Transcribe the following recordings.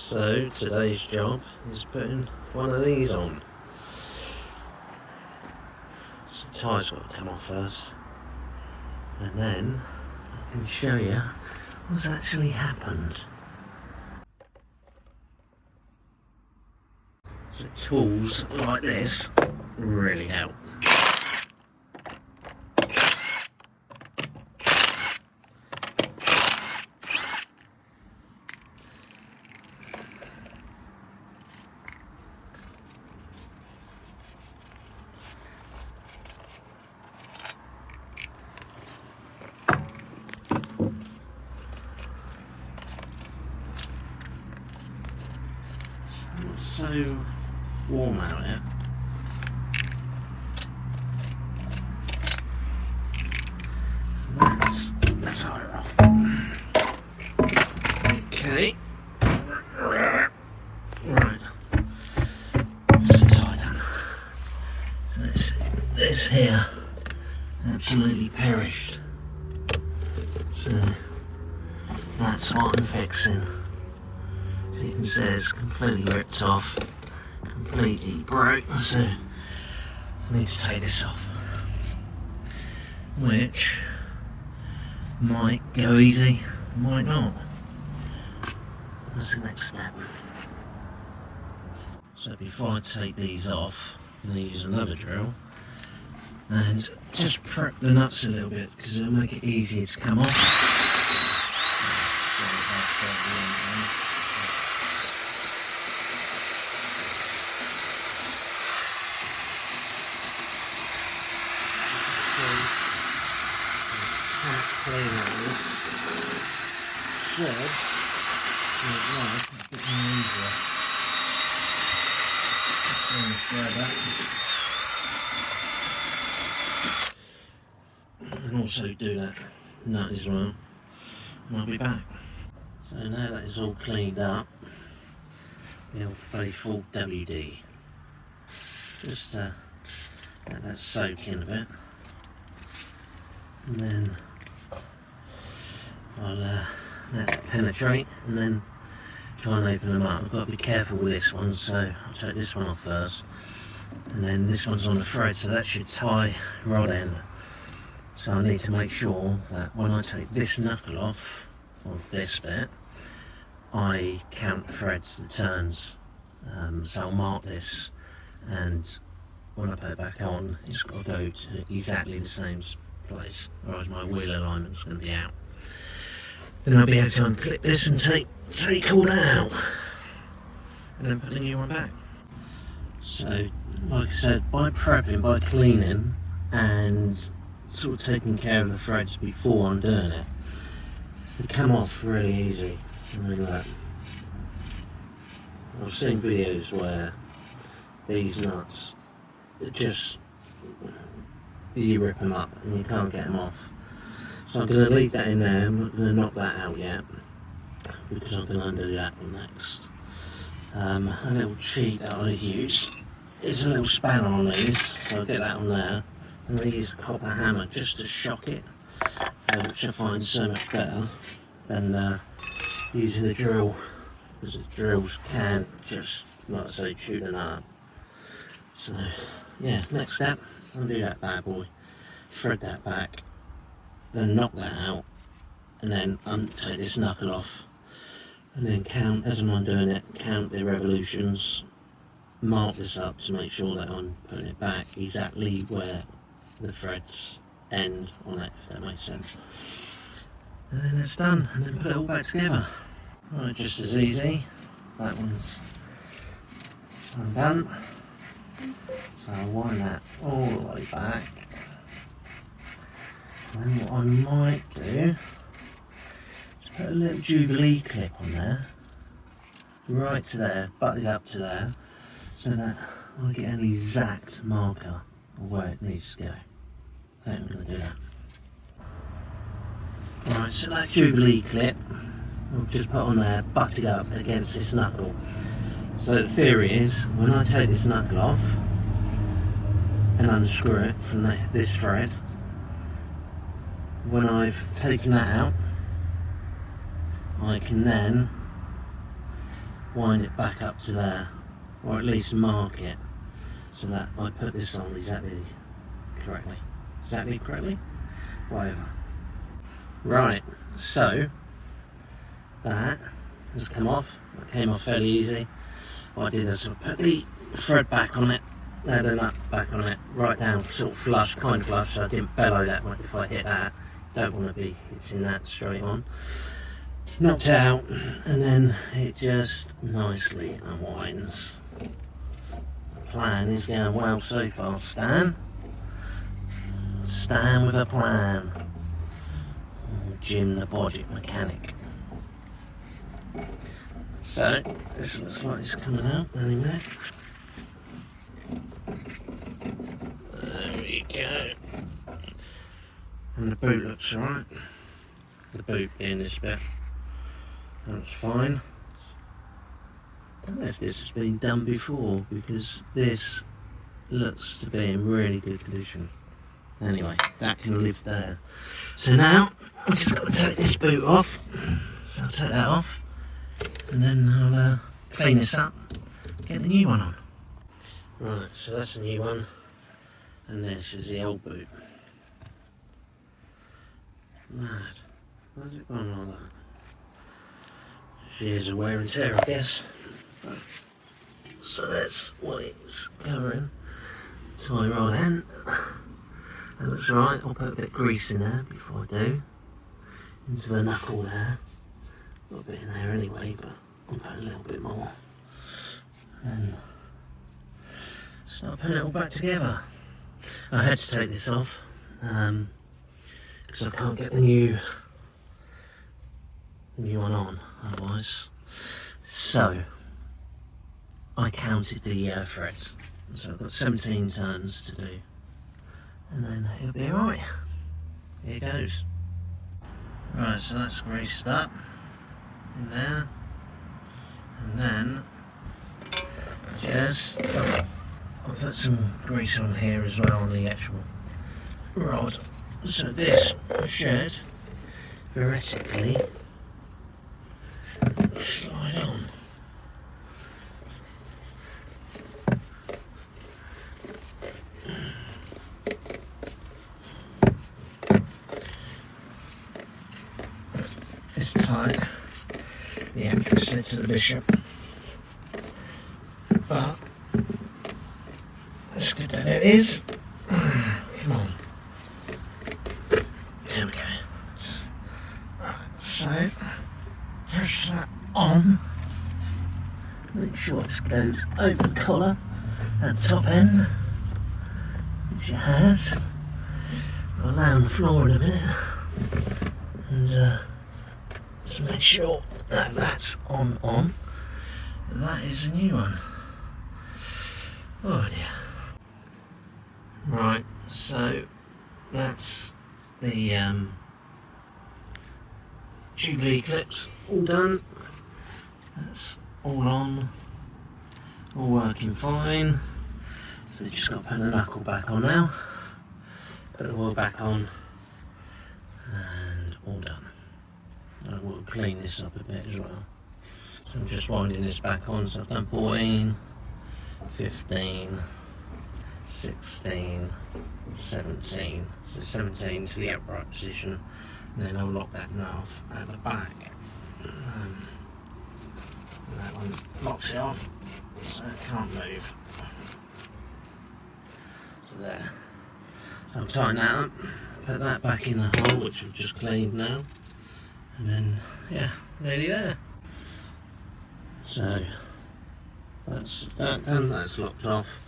So today's job is putting one of these on. So the tie's got to come off first, and then I can show you what's actually happened. So tools like this really help. It's so warm out here. That's the tire off. Okay. Right. That's the tire done. So this here absolutely perished. So that's what I'm fixing. So you can see it's completely ripped off, completely broke, so I need to take this off, which might go easy, might not. That's the next step. So before I take these off, I'm going to use another drill and just prep the nuts a little bit because it'll make it easier to come off. Clean out this should make life a bit more easier. And also do that nut as well, and I'll be back. So now that it's all cleaned up, the old faithful WD. Just let that soak in a bit, and then I'll let it penetrate and then try and open them up. I've got to be careful with this one, so I'll take this one off first, and then this one's on the thread, so that should tie rod end. So I need to make sure that when I take this knuckle off of this bit, I count the threads, the turns. So I'll mark this, and when I put it back on, it's got to go to exactly the same place, otherwise my wheel alignment's going to be out. Then I'll be able to unclip this and take all that out, and then put the new one back. So, like I said, by prepping, by cleaning, and sort of taking care of the threads before I'm doing it, they come off really easy. I mean, look, I've seen videos where these nuts, you rip them up and you can't get them off. So I'm going to leave that in there. I'm not going to knock that out yet, because I'm going to undo that one next. A little cheat that I use is a little spanner on these, so I'll get that on there, and I use a copper hammer just to shock it, which I find so much better than using a drill, because the drills can just, like I say, chew the nut up. So yeah, next step, undo that bad boy, thread that back, then knock that out, and then take this knuckle off, and then count, as I'm doing it, count the revolutions, mark this up to make sure that I'm putting it back exactly where the threads end on it, if that makes sense. And then it's done, and then put it all back together. Right, just as easy. That one's undone. So I'll wind that all the way back. And what I might do is put a little Jubilee clip on there, right to there, butted up to there, so that I get an exact marker of where it needs to go. I think I'm going to do that. Right, so that Jubilee clip I'll just put on there, butted up against this knuckle. So the theory is, when I take this knuckle off and unscrew it from this thread, when I've taken that out, I can then wind it back up to there, or at least mark it so that I put this on exactly correctly, whatever. Right, so that has come off. It came off fairly easy. What I did is I put the thread back on it, had a nut back on it, right down, sort of flush, kind of flush, so I didn't bellow that one if I hit that. Don't want to be hitting that straight on. Knocked it out, and then it just nicely unwinds. The plan is going well so far, Stan. Stan with a plan. Jim the budget mechanic. So, this looks like it's coming out any minute. There we go. And the boot looks alright. The boot in this bit. That's fine. I don't know if this has been done before, because this looks to be in really good condition. Anyway, that can live there. So now, I've just got to take this boot off. So I'll take that off, and then I'll clean this up, get the new one on. Right, so that's the new one, and this is the old boot. Mad. Why's it gone like that? Years of wear and tear, I guess. So that's what it's covering. Tie rod end. That looks right. I'll put a bit of grease in there before I do. Into the knuckle there. Got a bit in there anyway, but I'll put a little bit more. And start putting it all back together. I had to take this off because I can't get the new one on otherwise. So I counted the threads. So I've got 17 turns to do. And then it'll be alright. Here goes. Right, so that's greased up in there. And then just I'll put some grease on here as well on the actual rod. So this should theoretically slide on. It's tight, the actress said to the bishop, but it's good that it is. Come on. There we go. Right, so push that on. Make sure this goes over the collar at the top end, which it has. I'll lay on the floor in a minute and just make sure that that's on. That is a new one. Oh dear. Right, so that's the Jubilee clips all done. That's all on, all working fine. So just got to put the knuckle back on now, put the wheel back on, and all done. And we'll clean this up a bit as well. So I'm just winding this back on. So I've done 14, 15, 16, 17. So 17 to the upright position, and then I'll lock that nut off at the back. And that one locks it off, so it can't move. So there. So I'll tighten that up, put that back in the hole, which I've just cleaned now. And then, yeah, nearly there. So, that's that done, that's locked off.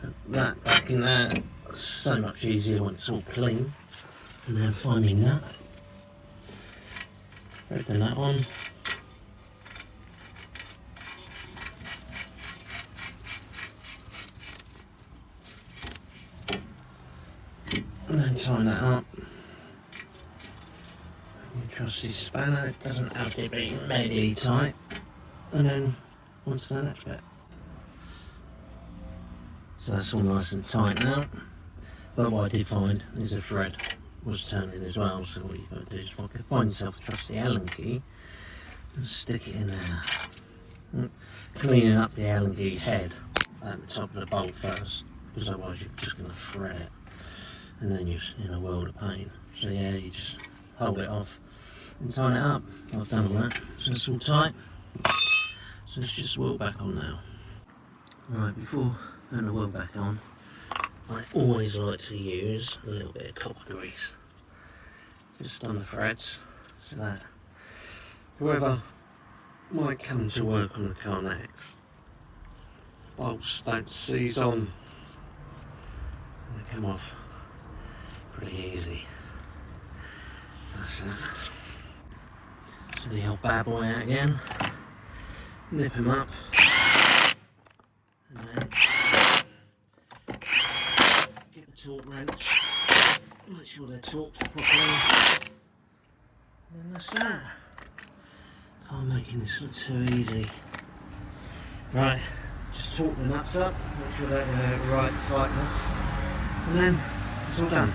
Put that back in there. It's so much easier when it's all clean. And then find me nut. Open that one. And then tighten that up. Trusty spanner, it doesn't have to be really tight, and then onto the next bit. So that's all nice and tight now, but what I did find is a thread was turning as well, so what you've got to do is find yourself a trusty Allen key and stick it in there, cleaning up the Allen head at the top of the bolt first, because otherwise you're just going to thread it and then you're in a world of pain. So yeah, you just hold it off and tighten it up. I've done all that, so it's all tight. So let's just wheel back on now. Right, before putting the wheel back on, I always like to use a little bit of copper grease just on the threads, so that whoever might come to work on the car next, bolts don't seize on, they come off pretty easy. That's that. So the old bad boy out again, nip him up, and then get the torque wrench, make sure they're torqued properly, and then that's that. I'm making this look too easy. Right, just torque the nuts up, make sure they're the right tightness, and then it's all done.